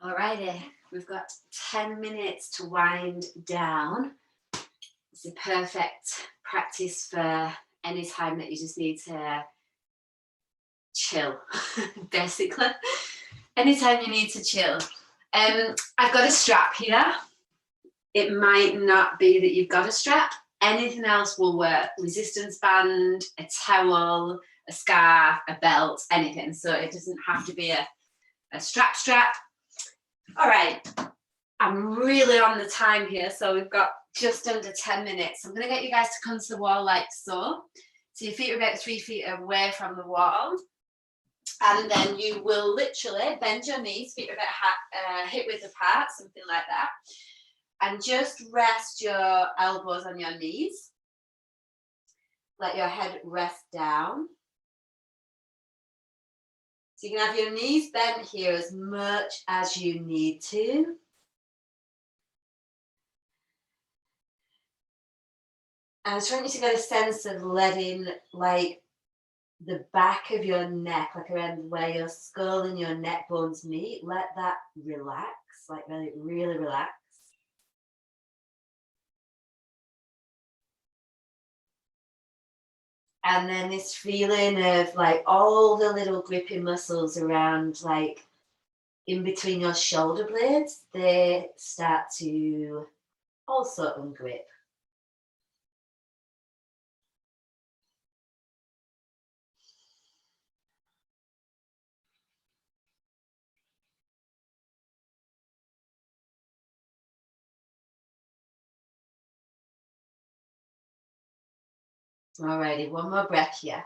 Alrighty, we've got 10 minutes to wind down. It's a perfect practice for any time that you just need to chill, basically. Anytime you need to chill. I've got a strap here. It might not be that you've got a strap. Anything else will work. Resistance band, a towel, a scarf, a belt, anything. So it doesn't have to be a strap. All right, I'm really on the time here, so we've got just under 10 minutes. I'm going to get you guys to come to the wall like so. So your feet are about 3 feet away from the wall. And then you will literally bend your knees, feet are about hip width apart, something like that. And just rest your elbows on your knees. Let your head rest down. So you can have your knees bent here as much as you need to. And I just want you to get a sense of letting like the back of your neck, like around where your skull and your neck bones meet, let that relax, like really relax. And then this feeling of like all the little gripping muscles around, like in between your shoulder blades, they start to also ungrip. Alrighty, one more breath here.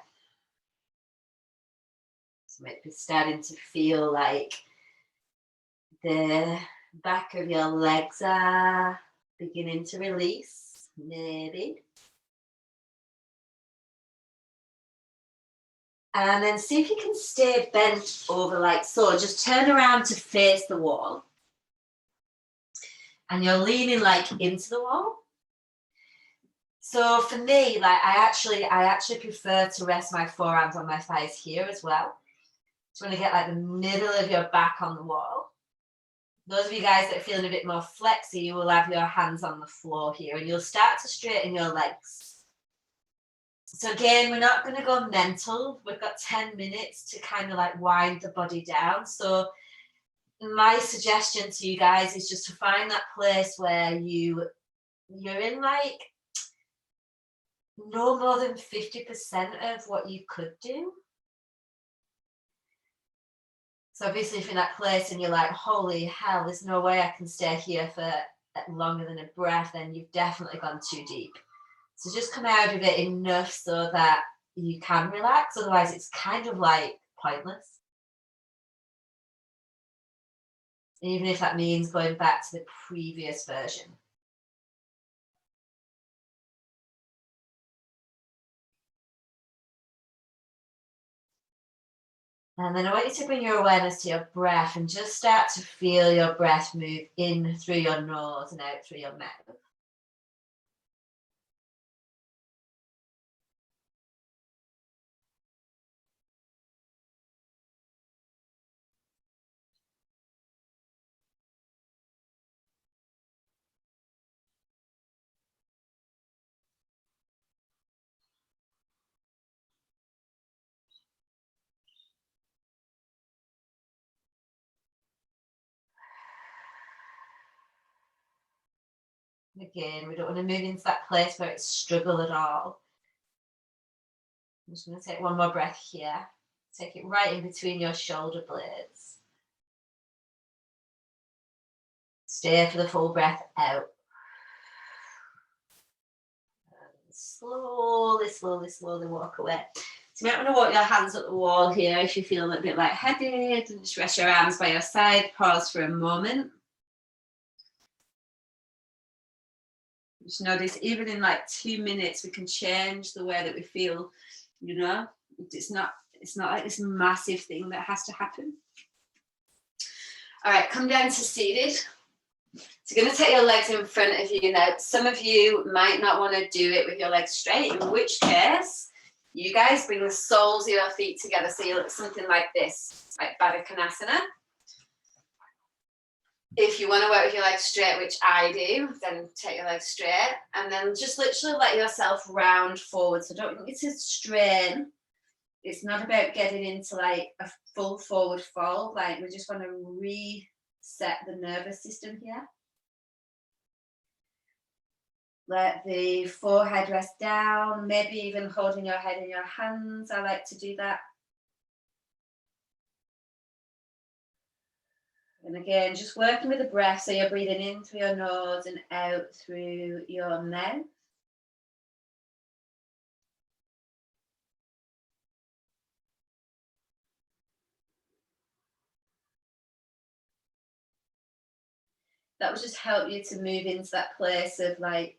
So might be starting to feel like the back of your legs are beginning to release, maybe. And then see if you can stay bent over like so. Just turn around to face the wall. And you're leaning like into the wall. So for me, like I actually prefer to rest my forearms on my thighs here as well. Just want to get like the middle of your back on the wall. Those of you guys that are feeling a bit more flexy, you will have your hands on the floor here and you'll start to straighten your legs. So again, we're not going to go mental. We've got 10 minutes to kind of like wind the body down. So my suggestion to you guys is just to find that place where you're in like no more than 50% of what you could do. So obviously if you're in that place and you're like, holy hell, there's no way I can stay here for longer than a breath, then you've definitely gone too deep. So just come out of it enough so that you can relax. Otherwise it's kind of like pointless. Even if that means going back to the previous version. And then I want you to bring your awareness to your breath and just start to feel your breath move in through your nose and out through your mouth. Again, we don't want to move into that place where it's struggle at all. I'm just going to take one more breath here. Take it right in between your shoulder blades. Stay for the full breath out. And slowly walk away. So you might want to walk your hands up the wall here if you feel a little bit lightheaded, and just rest your arms by your side. Pause for a moment. Just notice even in like 2 minutes we can change the way that we feel, you know. It's not like this massive thing that has to happen. All right, come down to seated. So you're going to take your legs in front of you now. Some of you might not want to do it with your legs straight, in which case you guys bring the soles of your feet together so you look something like this, like Baddha Konasana. If you want to work with your legs straight, which I do, then take your legs straight and then just literally let yourself round forward. So don't think it's a strain. It's not about getting into like a full forward fold. Like we just want to reset the nervous system here. Let the forehead rest down, maybe even holding your head in your hands. I like to do that. And again, just working with the breath, so you're breathing in through your nose and out through your mouth. That will just help you to move into that place of like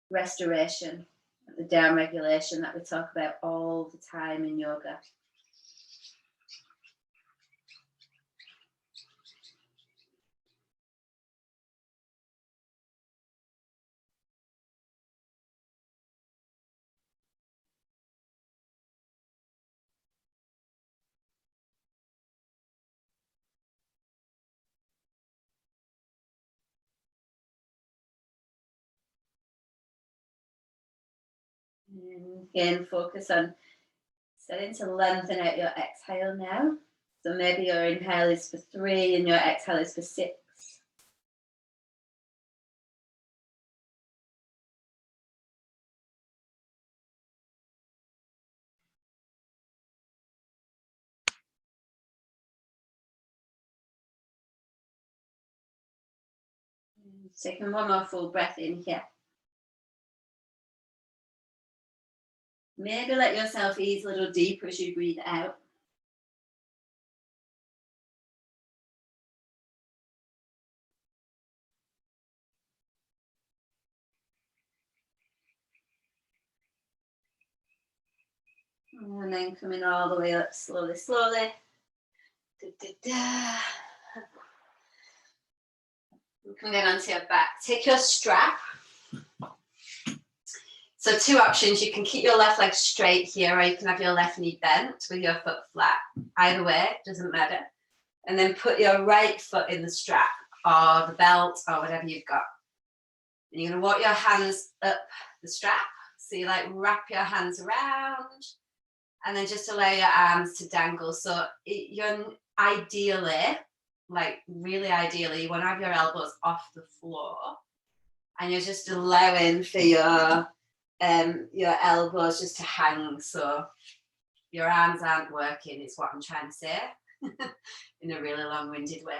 restoration, the down regulation that we talk about all the time in yoga. And again, focus on starting to lengthen out your exhale now. So maybe your inhale is for 3 and your exhale is for 6. Taking one more full breath in here. Maybe let yourself ease a little deeper as you breathe out. And then coming all the way up slowly, slowly. Da, da, da. Come down onto your back. Take your strap. So 2 options. You can keep your left leg straight here, or you can have your left knee bent with your foot flat. Either way, doesn't matter. And then put your right foot in the strap or the belt or whatever you've got. And you're going to walk your hands up the strap. So you like wrap your hands around and then just allow your arms to dangle. So you're ideally, like really ideally, you want to have your elbows off the floor and you're just allowing for your elbows just to hang. So your arms aren't working, is what I'm trying to say in a really long-winded way.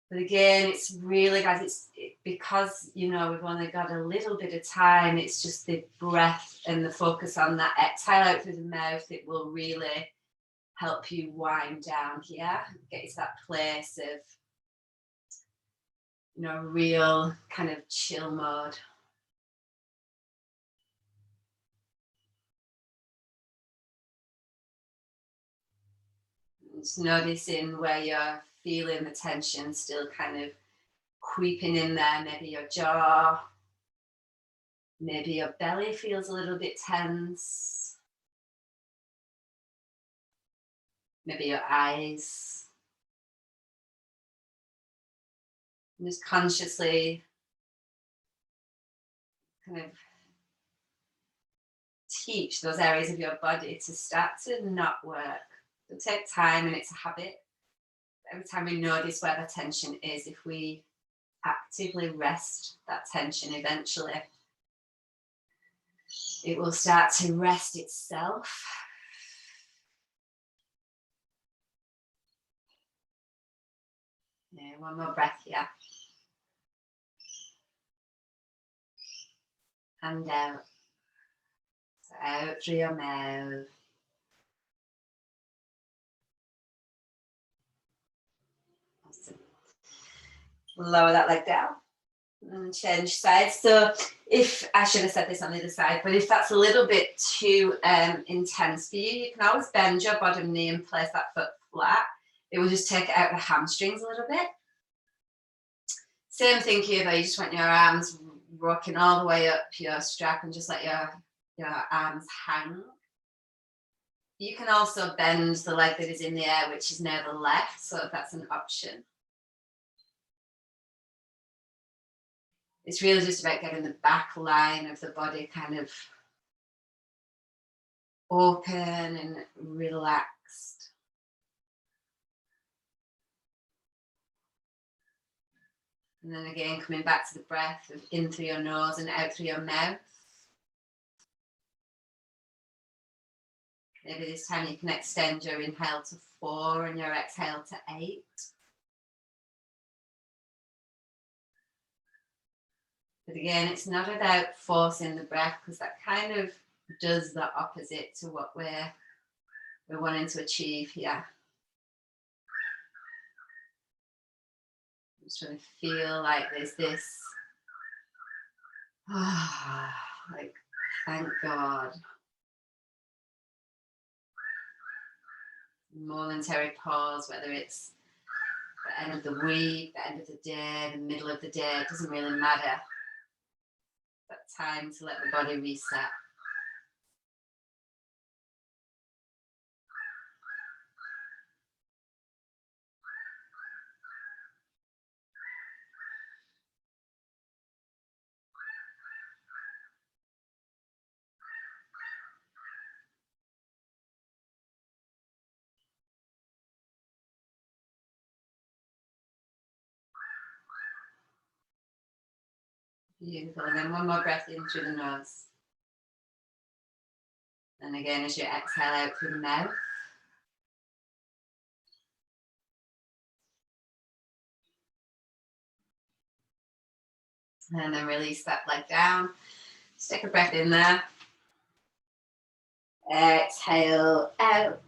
But again, it's really, guys, because, you know, we've only got a little bit of time, it's just the breath and the focus on that exhale out through the mouth. It will really help you wind down here, get you to that place of, you know, real kind of chill mode. Just noticing where you're feeling the tension still kind of creeping in there, maybe your jaw, maybe your belly feels a little bit tense, maybe your eyes. And just consciously kind of teach those areas of your body to start to not work. It'll take time and it's a habit. Every time we notice where the tension is, if we actively rest that tension, eventually it will start to rest itself. Yeah, one more breath here. And out. So out through your mouth. Awesome. Lower that leg down and change sides. So if, I should have said this on the other side, but if that's a little bit too intense for you, you can always bend your bottom knee and place that foot flat. It will just take out the hamstrings a little bit. Same thing here though, you just want your arms rocking all the way up your strap and just let your arms hang. You can also bend the leg that is in the air, which is now the left, so that's an option. It's really just about getting the back line of the body kind of open and relaxed. And then again, coming back to the breath, in through your nose and out through your mouth. Maybe this time you can extend your inhale to 4 and your exhale to 8. But again, it's not about forcing the breath, because that kind of does the opposite to what we're wanting to achieve here. I'm just trying to feel like there's this, like, thank God. Momentary pause, whether it's the end of the week, the end of the day, the middle of the day, it doesn't really matter. That time to let the body reset. Beautiful. And then one more breath in through the nose. And again, as you exhale out through the mouth. And then release that leg down. Just take a breath in there. Exhale out.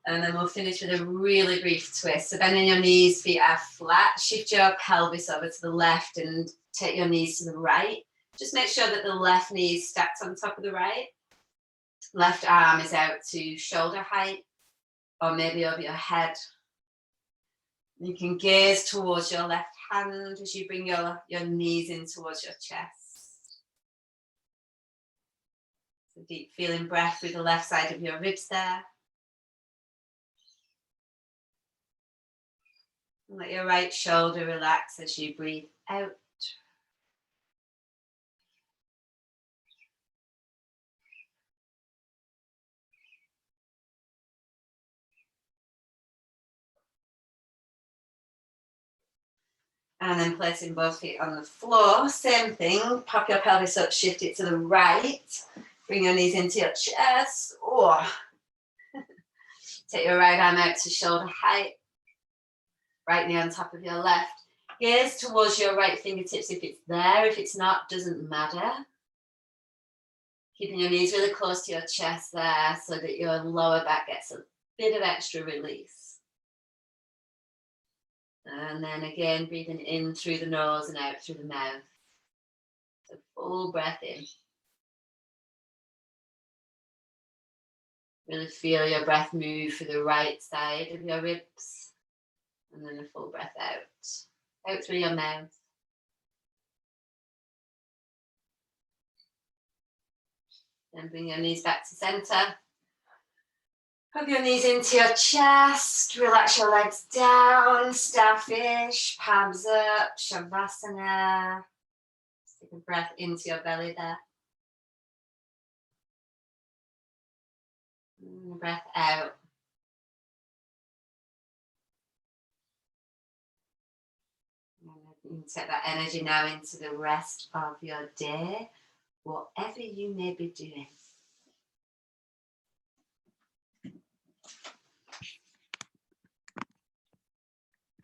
And then we'll finish with a really brief twist. So bending your knees, feet are flat. Shift your pelvis over to the left and take your knees to the right. Just make sure that the left knee is stacked on top of the right. Left arm is out to shoulder height, or maybe over your head. You can gaze towards your left hand as you bring your knees in towards your chest. So deep feeling breath through the left side of your ribs there. And let your right shoulder relax as you breathe out. And then placing both feet on the floor, same thing, pop your pelvis up, shift it to the right, bring your knees into your chest, take your right arm out to shoulder height, right knee on top of your left, gaze towards your right fingertips if it's there, if it's not, doesn't matter. Keeping your knees really close to your chest there so that your lower back gets a bit of extra release. And then again, breathing in through the nose and out through the mouth. So full breath in. Really feel your breath move through the right side of your ribs. And then a full breath out. Out through your mouth. Then bring your knees back to center. Hug your knees into your chest, relax your legs down, starfish, palms up, shavasana. Just take a breath into your belly there. And breath out. And you can take that energy now into the rest of your day, whatever you may be doing.